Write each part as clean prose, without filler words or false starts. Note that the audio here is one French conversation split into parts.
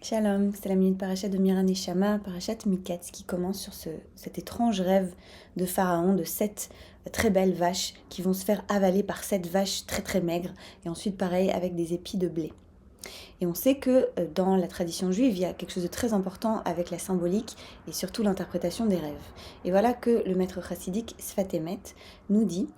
Shalom, c'est la minute parachat de Miran Neshama, parachat Miketz, qui commence sur cet étrange rêve de Pharaon de 7 très belles vaches qui vont se faire avaler par 7 vaches très très maigres, et ensuite pareil avec des épis de blé. Et on sait que dans la tradition juive, il y a quelque chose de très important avec la symbolique et surtout l'interprétation des rêves. Et voilà que le maître chassidique Sfat Emet nous dit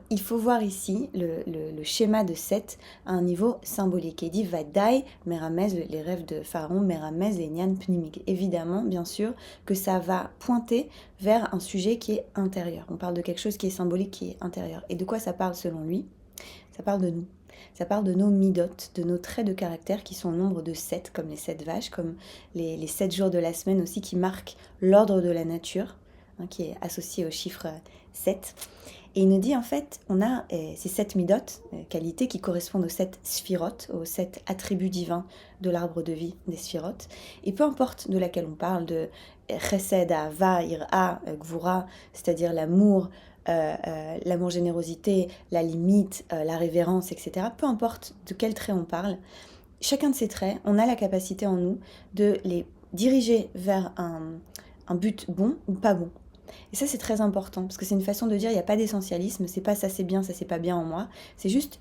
il faut voir ici le schéma de Seth à un niveau symbolique. Il dit Vadaï, Meramez, les rêves de Pharaon, Meramez et Nyan Pnimik. Évidemment, bien sûr, que ça va pointer vers un sujet qui est intérieur. On parle de quelque chose qui est symbolique, qui est intérieur. Et de quoi ça parle selon lui? Ça parle de nous. Ça parle de nos midot, de nos traits de caractère qui sont au nombre de 7, comme les 7 vaches, comme les 7 jours de la semaine aussi, qui marquent l'ordre de la nature, qui est associé au chiffre 7. Et il nous dit en fait, on a ces 7 midot, qualités qui correspondent aux 7 sphirotes, aux 7 attributs divins de l'arbre de vie des sphirotes. Et peu importe de laquelle on parle, de chesed, ahava, ira, gvura, c'est-à-dire l'amour, l'amour générosité, la limite, la révérence, etc. Peu importe de quel trait on parle, chacun de ces traits, on a la capacité en nous de les diriger vers un but bon ou pas bon. Et ça, c'est très important, parce que c'est une façon de dire, il n'y a pas d'essentialisme, c'est pas ça c'est bien, ça c'est pas bien en moi, c'est juste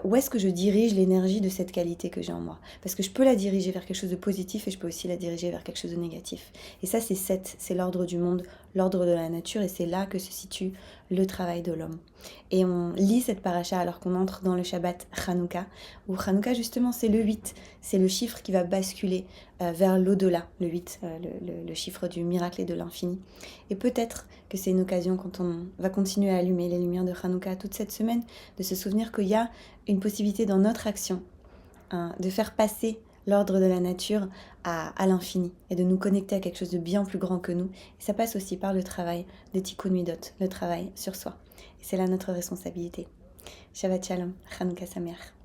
où est-ce que je dirige l'énergie de cette qualité que j'ai en moi. Parce que je peux la diriger vers quelque chose de positif et je peux aussi la diriger vers quelque chose de négatif. Et ça, c'est l'ordre du monde, l'ordre de la nature, et c'est là que se situe le travail de l'homme. Et on lit cette paracha alors qu'on entre dans le Shabbat Hanouka, où Hanouka, justement, c'est le 8, c'est le chiffre qui va basculer vers l'au-delà, le 8, le chiffre du miracle et de l'infini. Et peut-être que c'est une occasion, quand on va continuer à allumer les lumières de Hanouka toute cette semaine, de se souvenir qu'il y a une possibilité dans notre action de faire passer l'ordre de la nature à l'infini et de nous connecter à quelque chose de bien plus grand que nous. Et ça passe aussi par le travail de Tikkun Midot, le travail sur soi. Et c'est là notre responsabilité. Shabbat Shalom, Hanouka Sameach.